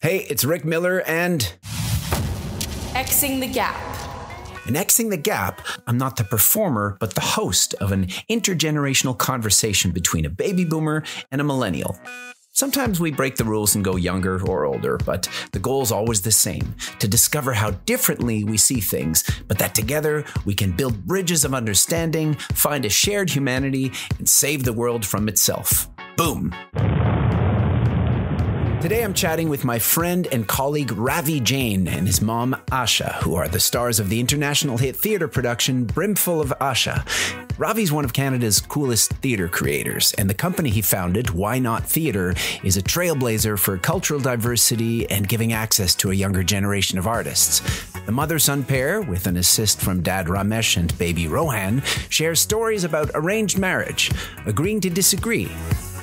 Hey, it's Rick Miller and Xing the Gap. In Xing the Gap, I'm not the performer, but the host of an intergenerational conversation between a baby boomer and a millennial. Sometimes we break the rules and go younger or older, but the goal is always the same, to discover how differently we see things, but that together we can build bridges of understanding, find a shared humanity, and save the world from itself. Boom. Today I'm chatting with my friend and colleague Ravi Jain and his mom Asha, who are the stars of the international hit theatre production Brimful of Asha. Ravi's one of Canada's coolest theatre creators, and the company he founded, Why Not Theatre, is a trailblazer for cultural diversity and giving access to a younger generation of artists. The mother-son pair, with an assist from dad Ramesh and baby Rohan, shares stories about arranged marriage, agreeing to disagree,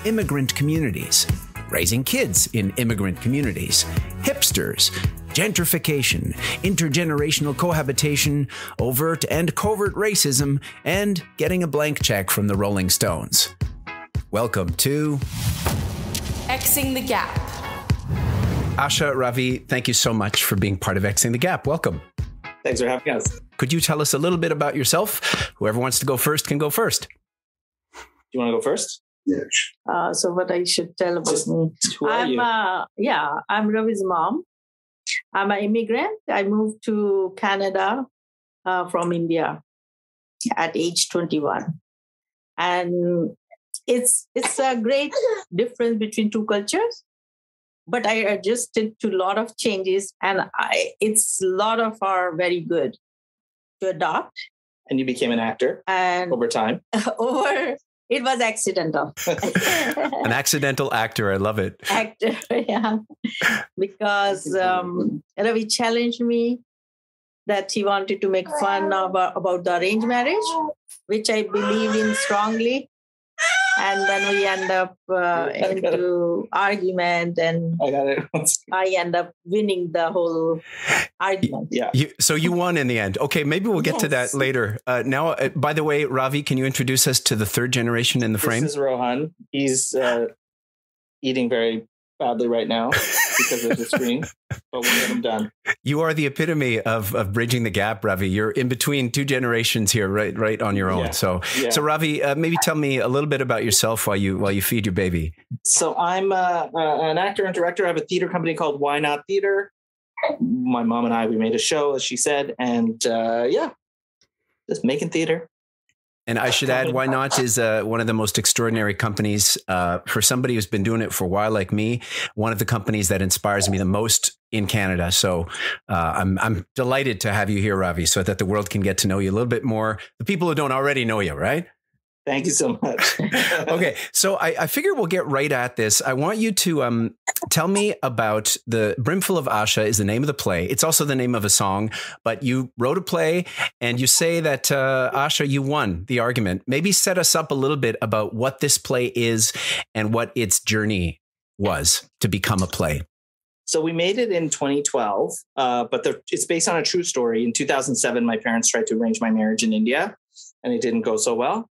immigrant communities, raising kids in immigrant communities, hipsters, gentrification, intergenerational cohabitation, overt and covert racism, and getting a blank check from the Rolling Stones. Welcome to Xing the Gap. Asha, Ravi, thank you so much for being part of Xing the Gap. Welcome. Thanks for having us. Could you tell us a little bit about yourself? Whoever wants to go first can go first. Do you want to go first? So what I should tell about me? Who are you? I'm Ravi's mom. I'm an immigrant. I moved to Canada from India at age 21. And it's a great difference between two cultures. But I adjusted to a lot of changes, and it's a lot of are very good to adopt. And you became an actor And over time. It was accidental. An accidental actor. I love it. Actor, yeah. Because Ravi challenged me that he wanted to make fun about the arranged marriage, which I believe in strongly. And then we end up into argument, and I got it. I end up winning the whole argument. Yeah. So you won in the end. Okay, maybe we'll get to that later. Now, by the way, Ravi, can you introduce us to the third generation in the frame? This is Rohan. He's eating very badly right now because of the screen, but we'll get him done. You are the epitome of bridging the gap, Ravi. You're in between two generations here, right on your own. Yeah. So Ravi, maybe tell me a little bit about yourself while you feed your baby. So I'm an actor and director. I have a theater company called Why Not Theatre. My mom and I, we made a show, as she said, and just making theater. And I should add, Why Not is one of the most extraordinary companies for somebody who's been doing it for a while like me, one of the companies that inspires me the most in Canada. So I'm delighted to have you here, Ravi, so that the world can get to know you a little bit more. The people who don't already know you, right? Thank you so much. Okay, so I figure we'll get right at this. I want you to tell me about the Brimful of Asha is the name of the play. It's also the name of a song, but you wrote a play and you say that, Asha, you won the argument. Maybe set us up a little bit about what this play is and what its journey was to become a play. So we made it in 2012, but it's based on a true story. In 2007, my parents tried to arrange my marriage in India, and it didn't go so well.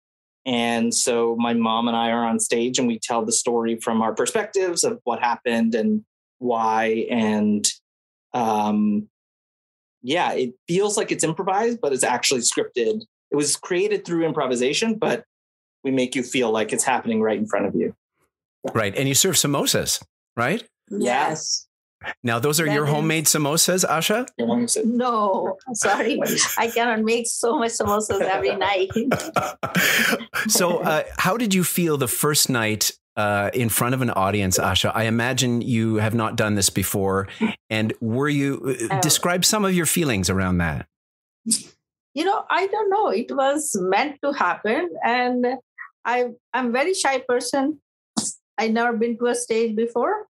And so my mom and I are on stage, and we tell the story from our perspectives of what happened and why. And it feels like it's improvised, but it's actually scripted. It was created through improvisation, but we make you feel like it's happening right in front of you. Right. And you serve samosas, right? Yes. Now, those are your homemade samosas, Asha? No, sorry. I cannot make so much samosas every night. So how did you feel the first night in front of an audience, Asha? I imagine you have not done this before. And were you, describe some of your feelings around that. I don't know. It was meant to happen. And I'm a very shy person. I've never been to a stage before.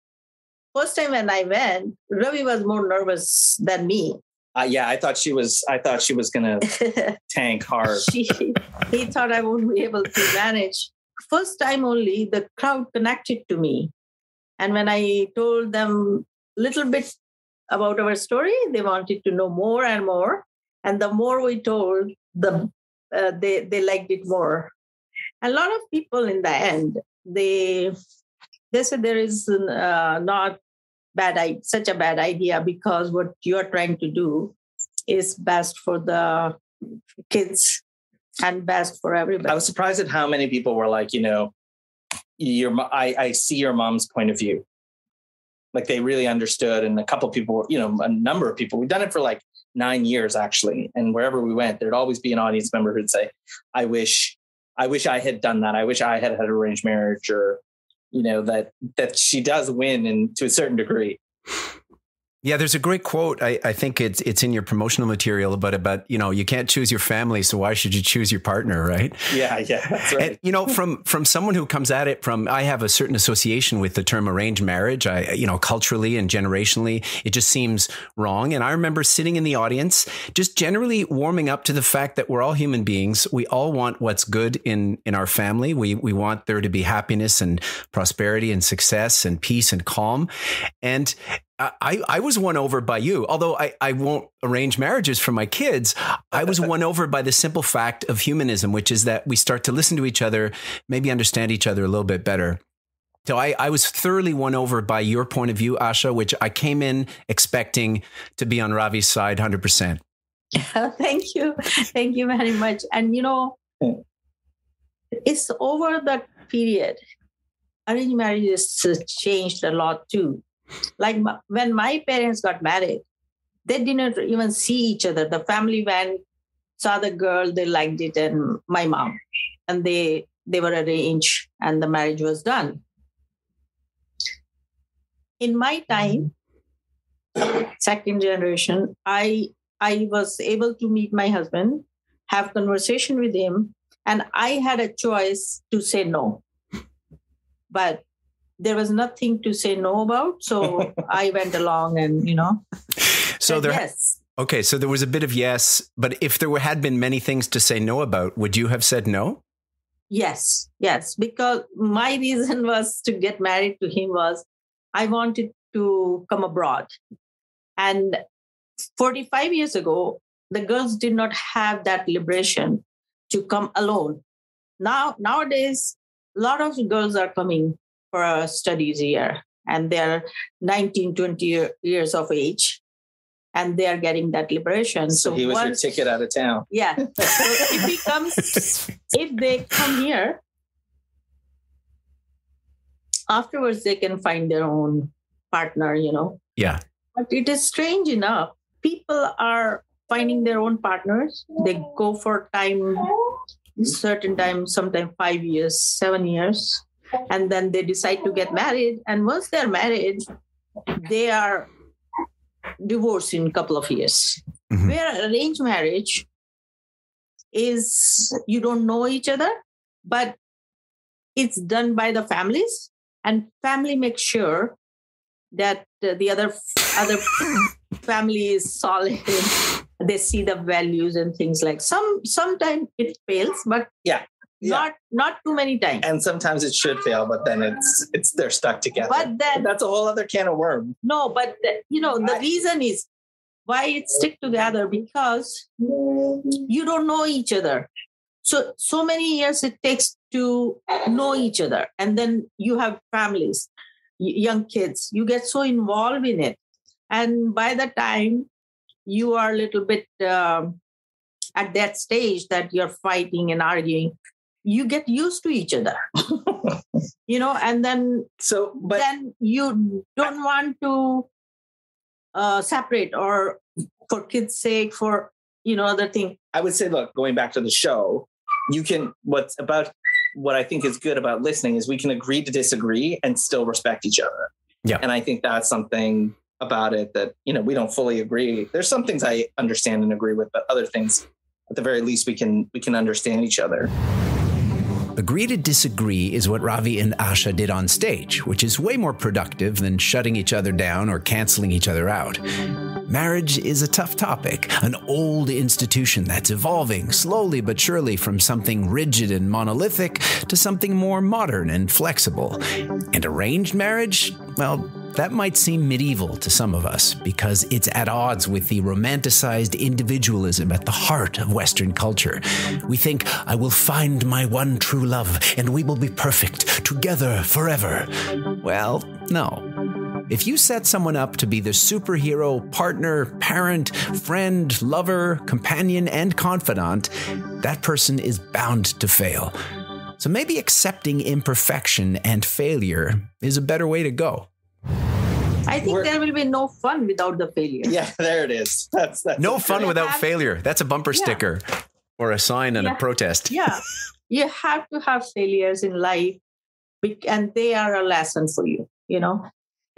First time when I went, Ravi was more nervous than me. I thought she was going to tank hard. He thought I won't be able to manage. First time only, the crowd connected to me. And when I told them a little bit about our story, they wanted to know more and more. And the more we told, they liked it more. A lot of people in the end, they said there is not such a bad idea, because what you're trying to do is best for the kids and best for everybody. I was surprised at how many people were like, I see your mom's point of view. Like they really understood. And a couple of people, a number of people, we've done it for like 9 years actually. And wherever we went, there'd always be an audience member who'd say, I wish I had done that. I wish I had had arranged marriage, or, that she does win to a certain degree. Yeah, there's a great quote. I think it's in your promotional material about you can't choose your family, so why should you choose your partner, right? Yeah, that's right. And from someone who comes at it I have a certain association with the term arranged marriage. Culturally and generationally, it just seems wrong. And I remember sitting in the audience, just generally warming up to the fact that we're all human beings. We all want what's good in our family. We want there to be happiness and prosperity and success and peace and calm. And I was won over by you, although I won't arrange marriages for my kids. I was won over by the simple fact of humanism, which is that we start to listen to each other, maybe understand each other a little bit better. So I was thoroughly won over by your point of view, Asha, which I came in expecting to be on Ravi's side 100%. Thank you. Thank you very much. And, it's over that period. Arranged marriages changed a lot too. Like when my parents got married, they didn't even see each other. The family went, saw the girl, they liked it, and my mom. And they were arranged and the marriage was done. In my time, second generation, I was able to meet my husband, have conversation with him, and I had a choice to say no. But there was nothing to say no about. So I went along and, So yes. Okay. So there was a bit of yes, but if there had been many things to say no about, would you have said no? Yes. Because my reason was to get married to him was I wanted to come abroad. And 45 years ago, the girls did not have that liberation to come alone. Nowadays, a lot of girls are coming for studies here, and they're 19, 20 years of age, and they are getting that liberation. So he was your ticket out of town. Yeah. So if they come here, afterwards they can find their own partner, Yeah. But it is strange enough. People are finding their own partners. They go for certain time, sometimes 5 years, 7 years. And then they decide to get married. And once they're married, they are divorced in a couple of years. Mm-hmm. Where arranged marriage is you don't know each other, but it's done by the families, and family makes sure that the other family is solid. They see the values and things like sometimes it fails, but not too many times. And sometimes it should fail, but then it's they're stuck together. But then that's a whole other can of worms. No, but the reason is why it stick together, because you don't know each other. So many years it takes to know each other, and then you have families, young kids. You get so involved in it, and by the time you are a little bit at that stage that you're fighting and arguing, you get used to each other, and then then you don't want to separate, or for kids' sake, for other thing. I would say, look, going back to the show, what I think is good about listening is we can agree to disagree and still respect each other. Yeah. And I think that's something about it that, we don't fully agree. There's some things I understand and agree with, but other things, at the very least, we can understand each other. Agree to disagree is what Ravi and Asha did on stage, which is way more productive than shutting each other down or canceling each other out. Marriage is a tough topic, an old institution that's evolving slowly but surely from something rigid and monolithic to something more modern and flexible. And arranged marriage, well, that might seem medieval to some of us because it's at odds with the romanticized individualism at the heart of Western culture. We think, I will find my one true love and we will be perfect together forever. Well, no. If you set someone up to be the superhero, partner, parent, friend, lover, companion, and confidant, that person is bound to fail. So maybe accepting imperfection and failure is a better way to go. I think there will be no fun without the failure. Yeah, there it is. That's no fun without failure. That's a bumper sticker or a sign and a protest. Yeah. You have to have failures in life, and they are a lesson for you.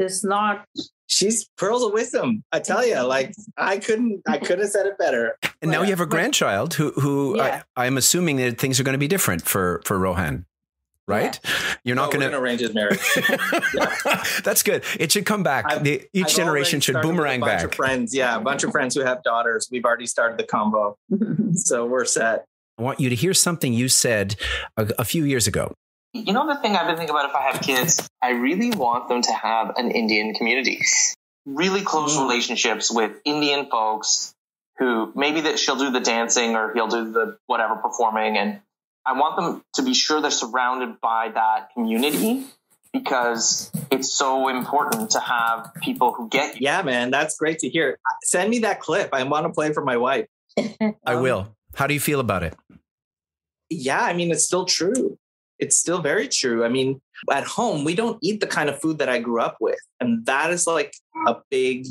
It's not. She's pearls of wisdom. I tell you, like I couldn't have said it better. And now you have a grandchild who I'm assuming that things are going to be different for Rohan. Right? Yeah. You're not going to arrange his marriage. That's good. It should come back. Each generation should boomerang back. A bunch of friends who have daughters. We've already started the combo. So we're set. I want you to hear something you said a few years ago. You know, the thing I've been thinking about if I have kids, I really want them to have an Indian community. Really close relationships with Indian folks who maybe that she'll do the dancing or he'll do the whatever performing, and I want them to be sure they're surrounded by that community because it's so important to have people who get you. Yeah, man, that's great to hear. Send me that clip. I want to play for my wife. I will. How do you feel about it? Yeah, I mean, it's still true. It's still very true. I mean, at home, we don't eat the kind of food that I grew up with. And that is like a big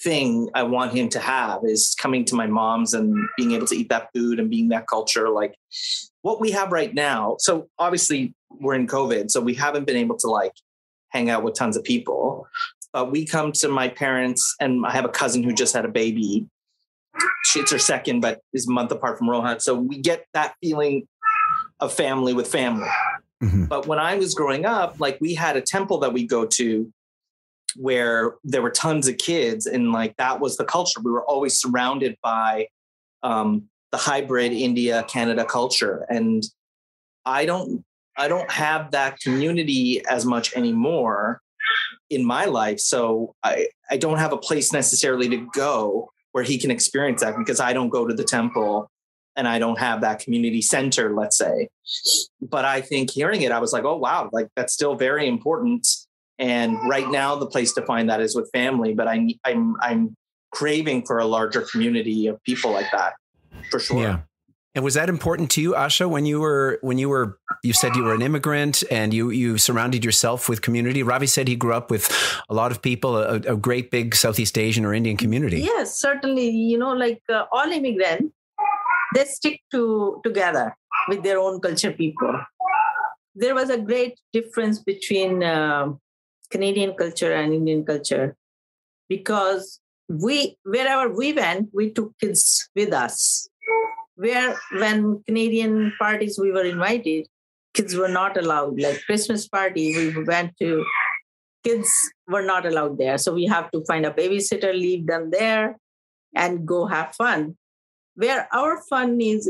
thing I want him to have, is coming to my mom's and being able to eat that food and being that culture. Like what we have right now. So obviously we're in COVID, so we haven't been able to like hang out with tons of people. But we come to my parents, and I have a cousin who just had a baby. It's her second, but is a month apart from Rohan. So we get that feeling of family with family. Mm-hmm. But when I was growing up, like we had a temple that we go to where there were tons of kids, and like that was the culture. We were always surrounded by the hybrid India, Canada culture. And I don't have that community as much anymore in my life. So I don't have a place necessarily to go where he can experience that, because I don't go to the temple and I don't have that community center, let's say. But I think hearing it, I was like, oh, wow, like that's still very important. And right now the place to find that is with family, but I'm craving for a larger community of people like that, for sure. Yeah. And was that important to you, Asha, when you said you were an immigrant and you surrounded yourself with community? Ravi said he grew up with a lot of people, a great big Southeast Asian or Indian community. Yes, certainly. All immigrants, they stick together with their own culture people. There was a great difference between Canadian culture and Indian culture, because wherever we went, we took kids with us. When Canadian parties we were invited, kids were not allowed. Like Christmas party, we went to, kids were not allowed there. So we have to find a babysitter, leave them there, and go have fun. Where our fun is,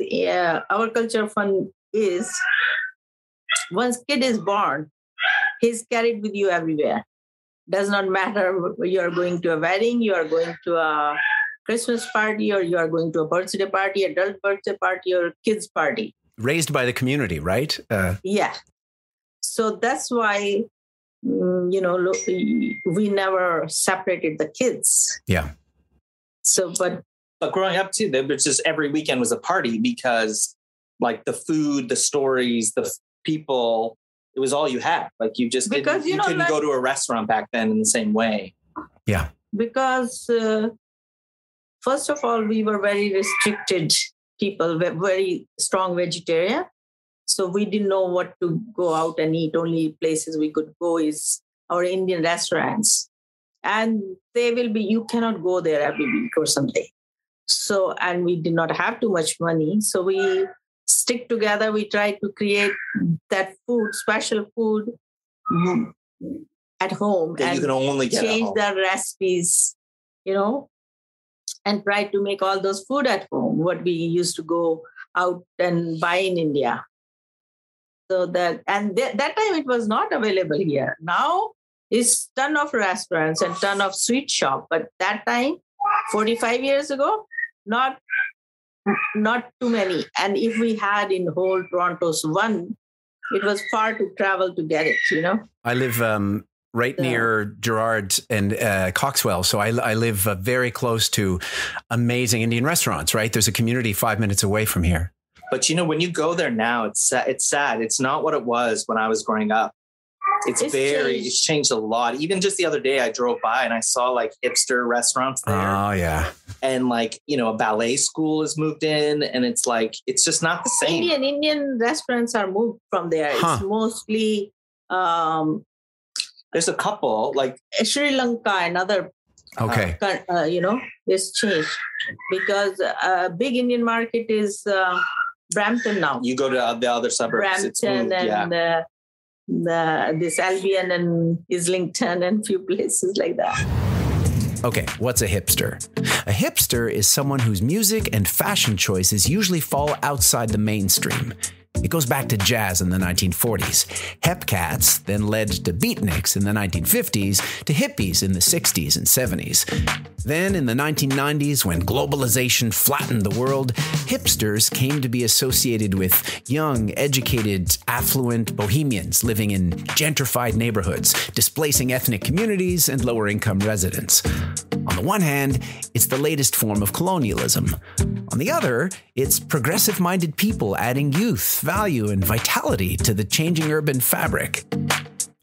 our culture fun is, once kid is born, he's carried with you everywhere. Does not matter, you are going to a wedding, you are going to a Christmas party, or you are going to a birthday party, adult birthday party, or kids party. Raised by the community, right? Yeah. So that's why, we never separated the kids. Yeah. So, but growing up too, there was just every weekend was a party, because like the food, the stories, the people, it was all you had. Like you just couldn't go to a restaurant back then in the same way. Yeah. Because first of all, we were very restricted people, very strong vegetarian. So we didn't know what to go out and eat. Only places we could go is our Indian restaurants. And you cannot go there every week or something. So, and we did not have too much money. So we stick together. We try to create that food, special food at home, that and you can only get change the recipes, and try to make all those food at home, what we used to go out and buy in India. So that time it was not available here. Now it's ton of restaurants and ton of sweet shop. But that time, 45 years ago, not too many. And if we had in whole Toronto's one, it was far to travel to get it, I live right near Gerrard and Coxwell. So I live very close to amazing Indian restaurants, right? There's a community 5 minutes away from here. But, when you go there now, it's sad. It's not what it was when I was growing up. It's changed a lot. Even just the other day, I drove by and I saw like hipster restaurants there. Oh, yeah. And like, a ballet school has moved in, and it's like, it's just not the same. Indian restaurants are moved from there. Huh. It's mostly there's a couple like Sri Lanka and other, Okay. it's changed because a big Indian market is Brampton now. you go to the other suburbs. It's Brampton moved, and this Albion and Islington and few places like that. Okay, what's a hipster? A hipster is someone whose music and fashion choices usually fall outside the mainstream. It goes back to jazz in the 1940s. Hepcats then led to beatniks in the 1950s, to hippies in the 60s and 70s. Then in the 1990s, when globalization flattened the world, hipsters came to be associated with young, educated, affluent bohemians living in gentrified neighborhoods, displacing ethnic communities and lower-income residents. On the one hand, it's the latest form of colonialism. On the other, it's progressive-minded people adding youth, value, and vitality to the changing urban fabric.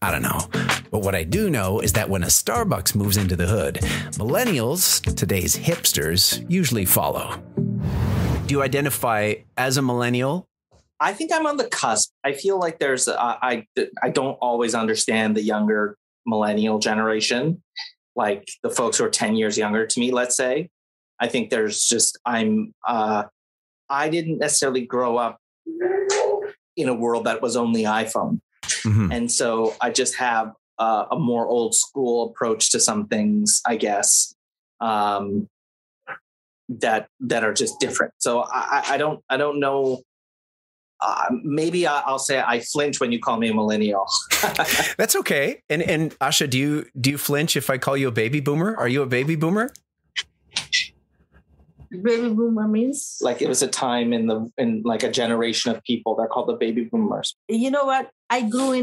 I don't know. But what I do know is that when a Starbucks moves into the hood, millennials, today's hipsters, usually follow. Do you identify as a millennial? I think I'm on the cusp. I feel like there's, I don't always understand the younger millennial generation, like the folks who are 10 years younger to me, let's say. I think there's just, I didn't necessarily grow up in a world that was only iPhone. Mm-hmm. And so I just have a more old school approach to some things, I guess, that are just different. So I don't know. Maybe I'll say I flinch when you call me a millennial. That's okay. And Asha, do you flinch if I call you a baby boomer? Are you a baby boomer? Baby boomer means? Like it was a time in like a generation of people. They're called the baby boomers. You know what? I grew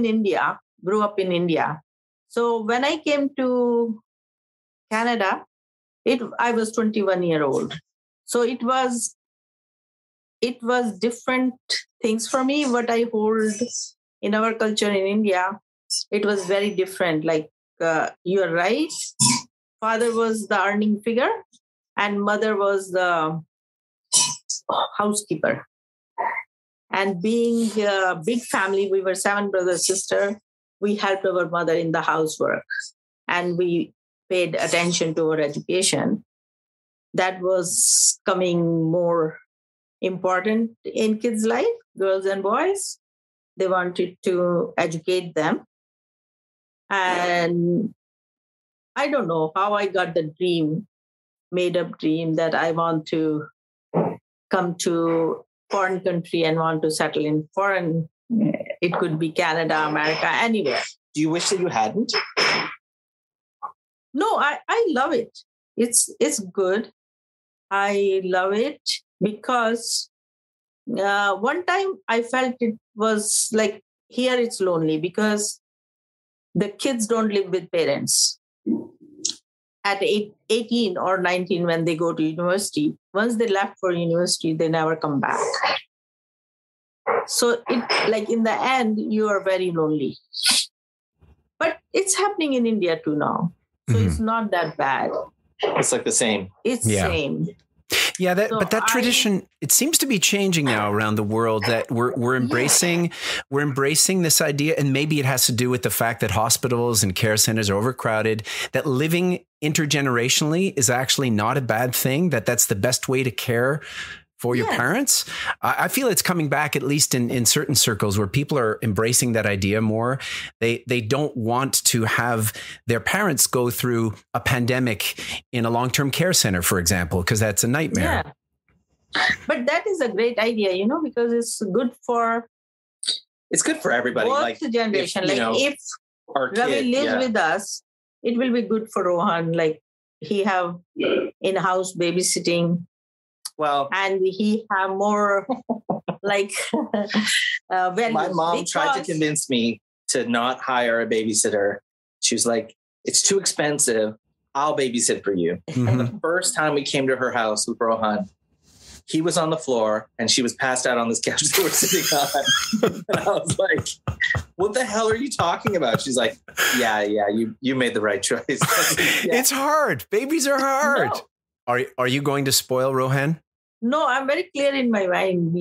up in India. So when I came to Canada, I was 21 years old. So it was different things for me. What I hold in our culture in India, it was very different. Like you're right. Father was the earning figure and mother was the housekeeper. And being a big family, we were 7 brothers, sisters. We helped our mother in the housework and we paid attention to her education. That was coming more important in kids' life, girls and boys. They wanted to educate them. And I don't know how I got the made up dream that I want to come to foreign country and want to settle in foreign. It could be Canada, America, anywhere. Do you wish that you hadn't? No, I love it. It's good. I love it because one time I felt it was like here it's lonely because the kids don't live with parents. At 18 or 19 when they go to university, once they left for university, they never come back. So in the end, you are very lonely. But it's happening in India too now. So It's not that bad. It's like the same. It's same. Yeah, but that tradition, it seems to be changing now around the world, that we're embracing this idea, and maybe it has to do with the fact that hospitals and care centers are overcrowded, that living intergenerationally is actually not a bad thing, that's the best way to care for your parents. I feel it's coming back, at least in certain circles, where people are embracing that idea more. They don't want to have their parents go through a pandemic in a long-term care center, for example, because that's a nightmare. Yeah. But that is a great idea, because it's good for everybody. Both like generation. If Ravi lives with us, it will be good for Rohan. Like he have in-house babysitting. Well, and he have more values. My mom tried to convince me to not hire a babysitter. She was like, it's too expensive. I'll babysit for you. And the first time we came to her house with Rohan, he was on the floor and she was passed out on this couch that we're sitting on. And I was like, what the hell are you talking about? She's like, yeah, you made the right choice. Like, yeah. It's hard. Babies are hard. No. Are you going to spoil Rohan? No, I'm very clear in my mind.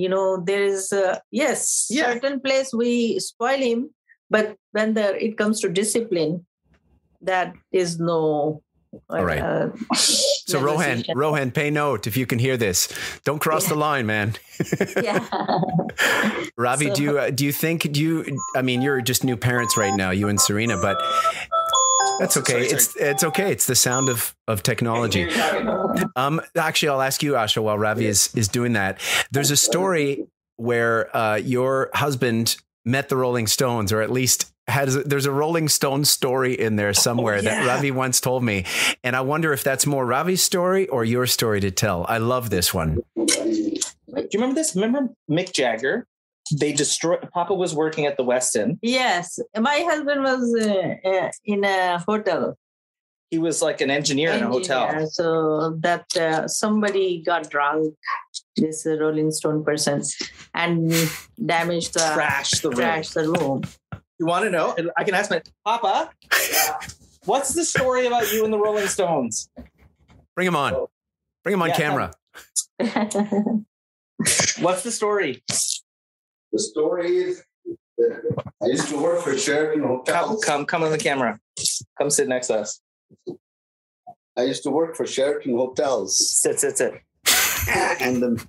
There is, certain place we spoil him, but when it comes to discipline, that is no. All right. So Rohan, pay note if you can hear this. Don't cross the line, man. Yeah. Ravi, do you think you're just new parents right now, you and Serena, but that's okay. Sorry. It's okay. It's the sound of technology. Actually, I'll ask you, Asha, while Ravi is doing that. There's a story where your husband met the Rolling Stones, or at least there's a Rolling Stones story in there somewhere that Ravi once told me. And I wonder if that's more Ravi's story or your story to tell. I love this one. Do you remember this? Remember Mick Jagger? Papa was working at the Westin. Yes. My husband was in a hotel. He was like an engineer in a hotel. So that somebody got drunk, this Rolling Stone person, and trashed the room. You want to know? I can ask my Papa. What's the story about you and the Rolling Stones? Bring him on. Bring him on camera. What's the story? The story is that I used to work for Sheraton Hotels. Come on the camera. Come sit next to us. I used to work for Sheraton Hotels. Sit. And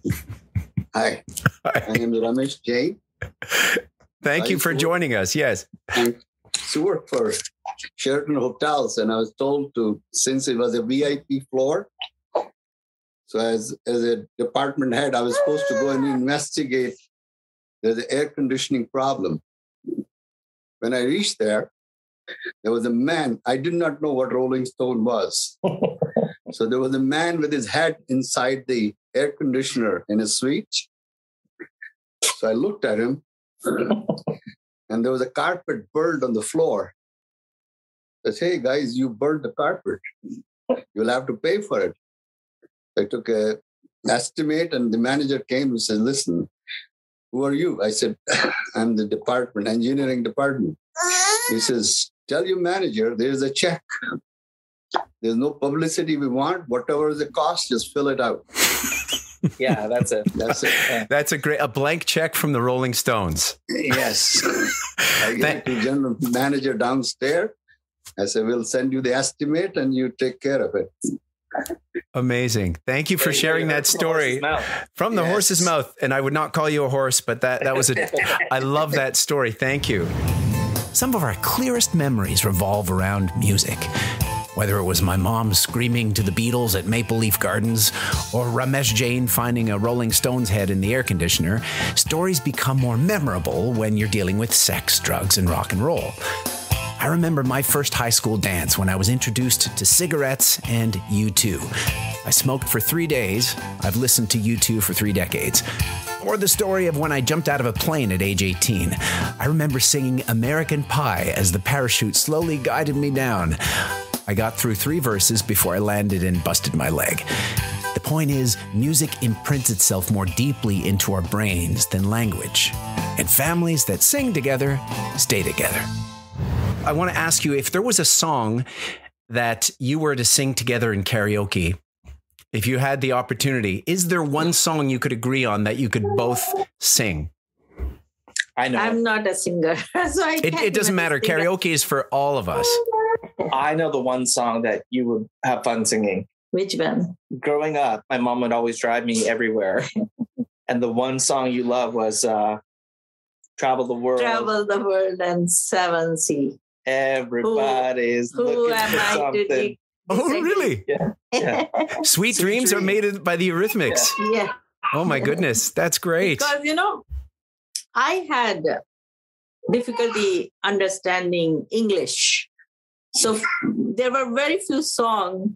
hi. My name is Ramesh Jain. Thank you for joining us. Yes. I used to work for Sheraton Hotels, and I was told since it was a VIP floor, so as a department head, I was supposed to go and investigate the air conditioning problem. When I reached there was a man. I did not know what Rolling Stone was. So there was a man with his head inside the air conditioner in a suite. So I looked at him, and there was a carpet burned on the floor. I said, hey, guys, you burned the carpet. You'll have to pay for it. I took an estimate, and the manager came and said, listen, who are you? I said, I'm the engineering department. He says, tell your manager there's a check. There's no publicity we want. Whatever the cost, just fill it out. Yeah, that's it. Yeah. That's a blank check from the Rolling Stones. Yes. I get to general manager downstairs. I said, we'll send you the estimate and you take care of it. Amazing. Thank you for sharing that story from the horse's mouth. And I would not call you a horse, but that was I love that story. Thank you. Some of our clearest memories revolve around music. Whether it was my mom screaming to the Beatles at Maple Leaf Gardens or Ramesh Jain finding a Rolling Stones head in the air conditioner, stories become more memorable when you're dealing with sex, drugs, and rock and roll. I remember my first high school dance when I was introduced to cigarettes and U2. I smoked for 3 days. I've listened to U2 for 3 decades. Or the story of when I jumped out of a plane at age 18. I remember singing American Pie as the parachute slowly guided me down. I got through 3 verses before I landed and busted my leg. The point is, music imprints itself more deeply into our brains than language. And families that sing together stay together. I want to ask you, if there was a song that you were to sing together in karaoke, if you had the opportunity, is there one song you could agree on that you could both sing? I know. I'm not a singer. So it doesn't matter. Karaoke is for all of us. I know the one song that you would have fun singing. Which one? Growing up, my mom would always drive me everywhere. And the one song you love was Travel the World. Travel the World and 7 Seas. Everybody's looking for something. Oh, really? Yeah. Sweet Dreams are made by the Eurythmics. Yeah. Oh, my goodness. That's great. Because, I had difficulty understanding English. So there were very few songs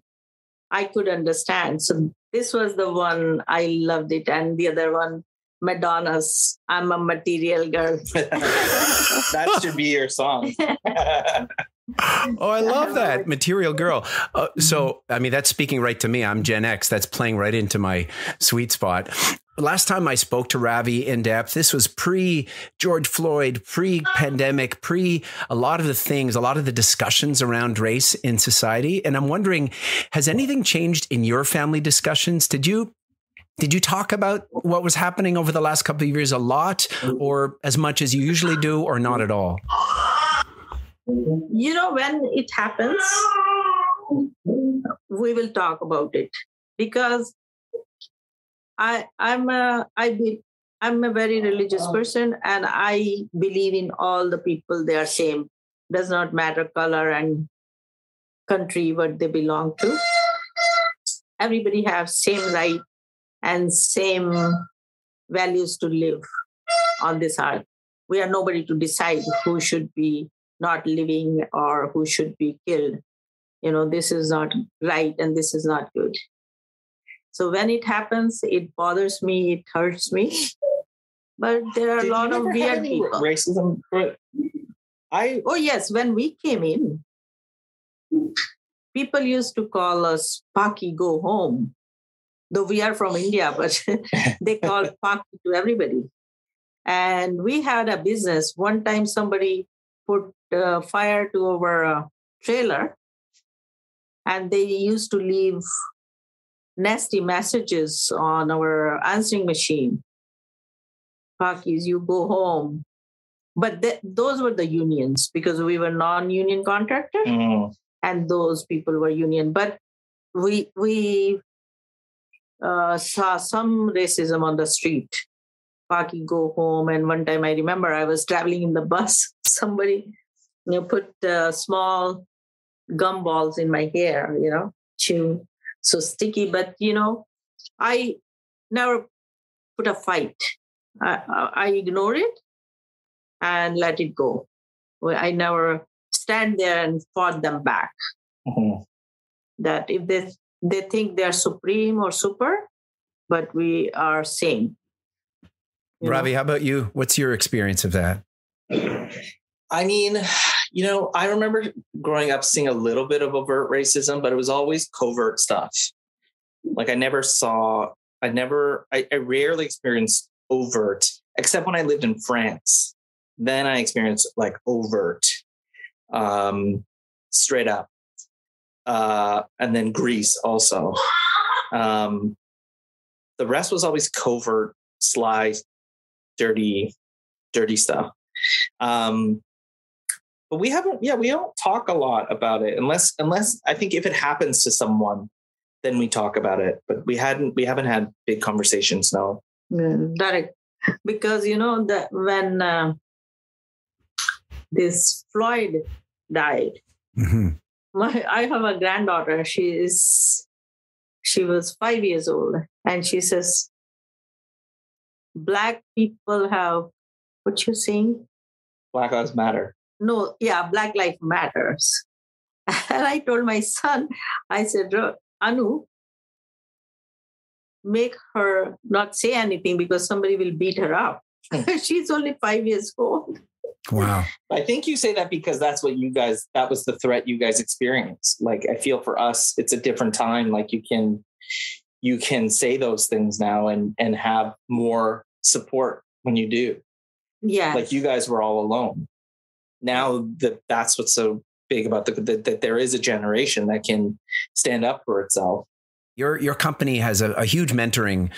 I could understand. So this was the one, I loved it. And the other one, Madonna's I'm a Material Girl. That should be your song. Oh, I love that. Material girl. So, I mean, that's speaking right to me. I'm Gen X. That's playing right into my sweet spot. Last time I spoke to Ravi in depth, this was pre-George Floyd, pre-pandemic, a lot of the things, a lot of the discussions around race in society. And I'm wondering, has anything changed in your family discussions? Did you talk about what was happening over the last couple of years a lot, or as much as you usually do, or not at all? When it happens, we will talk about it, because I'm a very religious person, and I believe in all the people. They are same. Does not matter color and country what they belong to. Everybody have same right and same values to live on this earth. We are nobody to decide who should be not living or who should be killed. This is not right and this is not good. So when it happens, it bothers me, it hurts me. But there are a lot of weird people. Racism? Oh yes, when we came in, people used to call us Paki, go home. Though we are from India, but they call Paki to everybody. And we had a business. One time somebody put fire to our trailer, and they used to leave nasty messages on our answering machine. Pakis, you go home. But those were the unions, because we were non-union contractors, and those people were union. But we saw some racism on the street. Paki, go home. And one time I remember I was traveling in the bus. Somebody put small gum balls in my hair, chew. So sticky. But, I never put a fight. I ignore it and let it go. I never stand there and fought them back. Mm-hmm. That if they think they're supreme or super, but we are same. Ravi, how about you? What's your experience of that? I mean, I remember growing up seeing a little bit of overt racism, but it was always covert stuff. Like I rarely experienced overt, except when I lived in France. Then I experienced like overt, straight up. And then Greece also. The rest was always covert, sly, dirty stuff. But we don't talk a lot about it unless I think if it happens to someone, then we talk about it. But we haven't had big conversations, no. Direct. Because that when this Floyd died, mm-hmm. I have a granddaughter. She was 5 years old, and she says, "Black people have," what you saying? Black Lives Matter. No, yeah, Black Lives Matters. And I told my son, I said, Anu, make her not say anything because somebody will beat her up. She's only 5 years old. Wow. I think you say that because that was the threat you guys experienced. Like, I feel for us, it's a different time. Like you can say those things now and have more support when you do. Yeah. Like you guys were all alone. Now that's what's so big about that there is a generation that can stand up for itself. Your company has a huge mentoring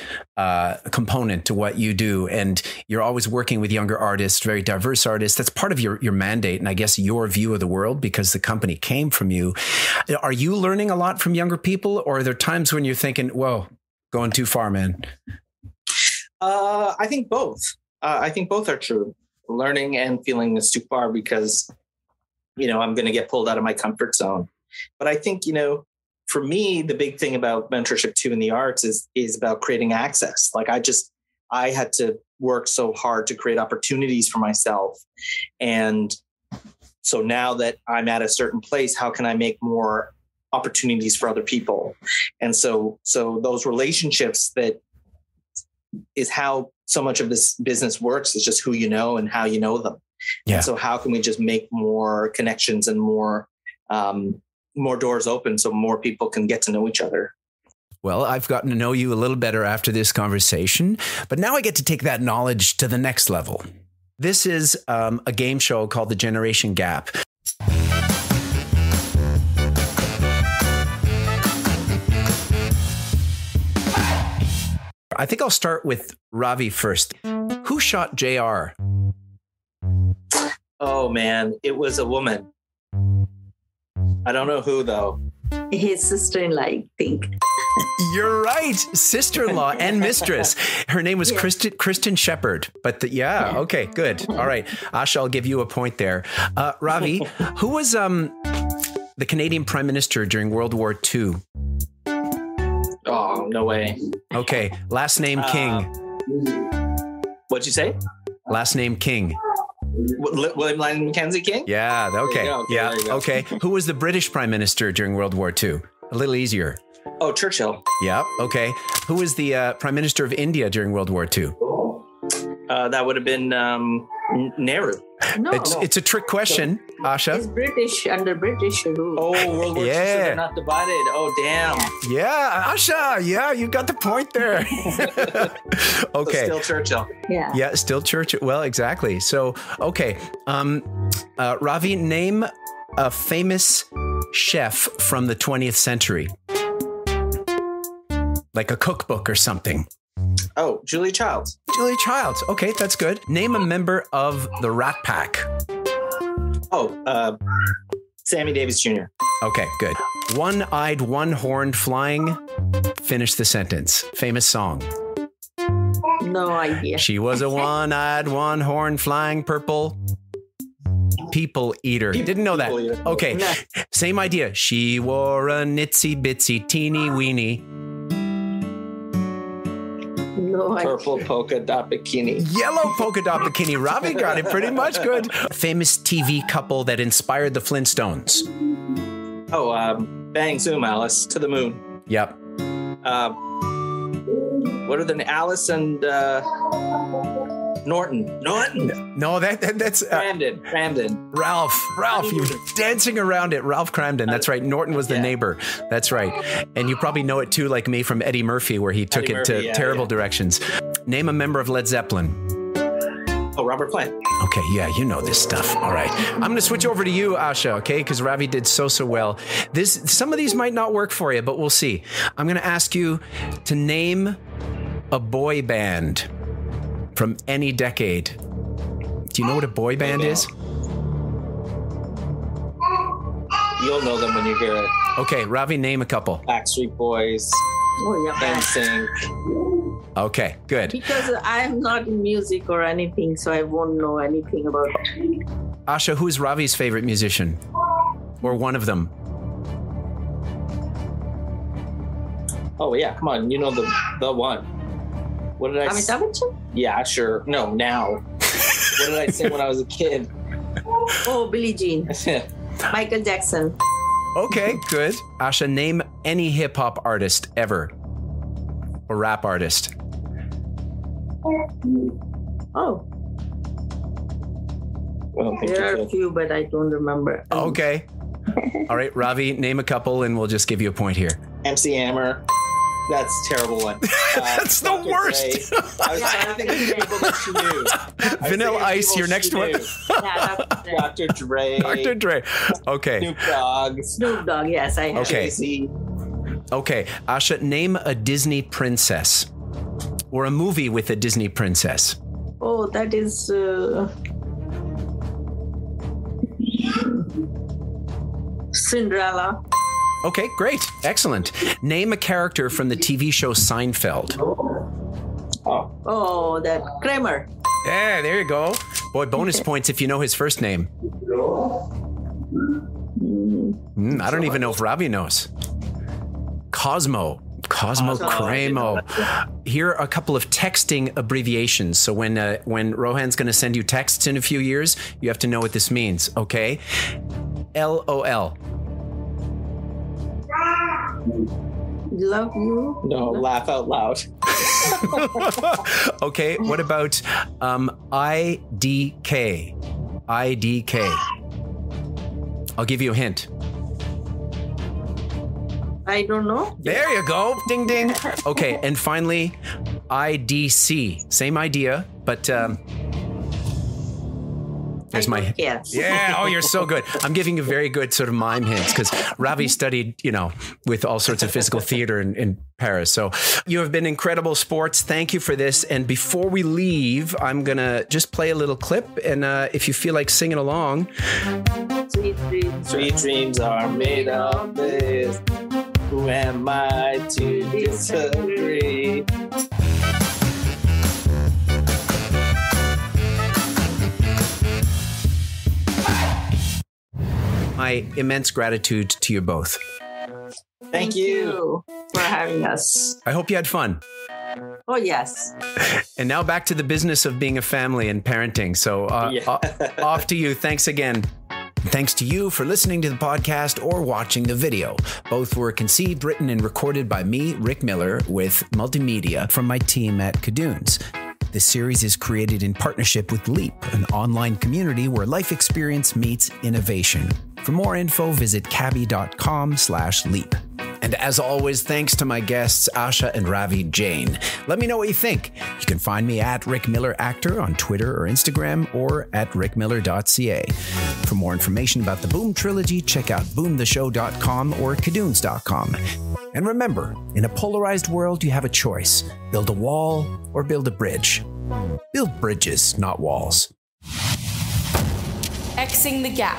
component to what you do, and you're always working with younger artists, very diverse artists. That's part of your mandate, and I guess your view of the world, because the company came from you. Are you learning a lot from younger people, or are there times when you're thinking, whoa, going too far, man? I think both. I think both are true. Learning and feeling it's too far because, I'm going to get pulled out of my comfort zone. But I think, for me, the big thing about mentorship too in the arts is about creating access. Like I had to work so hard to create opportunities for myself. And so now that I'm at a certain place, how can I make more opportunities for other people? And so those relationships, that is how so much of this business works, is just who you know and how you know them. Yeah. And so how can we just make more connections and more more doors open so more people can get to know each other. Well, I've gotten to know you a little better after this conversation, but now I get to take that knowledge to the next level. This is a game show called The Generation Gap. I think I'll start with Ravi first. Who shot JR? Oh, man, it was a woman. I don't know who, though. His sister-in-law, I think. You're right. Sister-in-law and mistress. Her name was Kristen Shepherd. But okay, good. All right. Asha, I'll give you a point there. Ravi, who was the Canadian Prime Minister during World War II? Oh, no way. Okay. Last name King. What'd you say? Last name King. William Lyon Mackenzie King? Yeah. Okay. Yeah. Okay. Who was the British Prime Minister during World War II? A little easier. Oh, Churchill. Yeah. Okay. Who was the Prime Minister of India during World War II? That would have been Nehru. No. It's a trick question, Asha. It's British, under British rule. Oh, World War II, so they're not divided. Oh, damn. Yeah, Asha. Yeah, you got the point there. Okay. So still Churchill. Yeah. Yeah, still Churchill. Well, exactly. So, okay. Ravi, name a famous chef from the 20th century. Like a cookbook or something. Oh, Julia Childs. Julia Childs. Okay, that's good. Name a member of the Rat Pack. Oh, Sammy Davis Jr. Okay, good. One-eyed, one-horned flying. Finish the sentence. Famous song. No idea. She was a one-eyed, one-horned flying purple people eater. Didn't know that. Okay, same idea. She wore a nitsy-bitsy teeny weeny. No idea. Purple polka dot bikini. Yellow polka dot bikini. Ravi got it pretty much good. Famous TV couple that inspired the Flintstones. Oh, Bang Zoom, Alice, to the moon. Yep. What are the Alice and Norton? No, that's Cramden. Ralph, you're dancing around it. Ralph Cramden. That's right. Norton was the neighbor. That's right. And you probably know it too, like me, from Eddie Murphy, where he took it to terrible directions. Name a member of Led Zeppelin. Oh, Robert Plant. Okay, yeah, you know this stuff. All right. I'm going to switch over to you, Asha, okay? Because Ravi did so well. Some of these might not work for you, but we'll see. I'm going to ask you to name a boy band from any decade. Do you know what a boy band is? You'll know them when you hear it. Okay, Ravi, name a couple. Backstreet Boys. Oh, yeah. NSYNC. Okay, good. Because I'm not in music or anything, so I won't know anything about it. Asha, who is Ravi's favorite musician? Or one of them? Oh, yeah, come on. You know the one. What did I say? Amitabh Bachchan? Yeah, sure. No, now. What did I say when I was a kid? Oh, Billie Jean. Michael Jackson. Okay, good. Asha, name any hip-hop artist ever. Or rap artist. Oh. Well, There are a few, but I don't remember. Okay. All right, Ravi, name a couple and we'll just give you a point here. MC Hammer. That's a terrible one. That's the Dr. worst. Dre. I was trying to think of people that she knew. Vanilla Ice, your next one. Yeah, Dr. Dre. Dr. Dre. Okay. Snoop Dogg. Snoop Dogg, yes, I have. Okay. Jay-Z. Okay, Asha, name a Disney princess. Or a movie with a Disney princess. Oh, that is... Cinderella. Okay, great. Excellent. Name a character from the TV show Seinfeld. Oh, that Kramer. Yeah, there you go. Boy, bonus points if you know his first name. I don't even know if Ravi knows. Cosmo Cremo. Here are a couple of texting abbreviations. So when Rohan's going to send you texts in a few years, you have to know what this means, okay? LOL. Love you. No, laugh out loud. Okay, what about IDK? IDK. I'll give you a hint. I don't know. There you go. Ding, ding. Okay. And finally, IDC. Same idea, but there's my. Yes. Yeah. Oh, you're so good. I'm giving you very good sort of mime hints because Ravi studied, with all sorts of physical theater in Paris. So you have been incredible sports. Thank you for this. And before we leave, I'm going to just play a little clip. And if you feel like singing along. Sweet dreams are made of this. Who am I to disagree? My immense gratitude to you both. Thank you for having us. I hope you had fun. Oh, yes. And now back to the business of being a family and parenting. So off to you. Thanks again. Thanks to you for listening to the podcast or watching the video. Both were conceived, written, and recorded by me, Rick Miller, with multimedia from my team at Cadoons. This series is created in partnership with Leap, an online community where life experience meets innovation. For more info, visit cabby.com/leap. And as always, thanks to my guests, Asha and Ravi Jain. Let me know what you think. You can find me at Rick Miller Actor on Twitter or Instagram or at rickmiller.ca. For more information about the Boom Trilogy, check out boomtheshow.com or cadoons.com. And remember, in a polarized world, you have a choice. Build a wall or build a bridge. Build bridges, not walls. Xing the gap.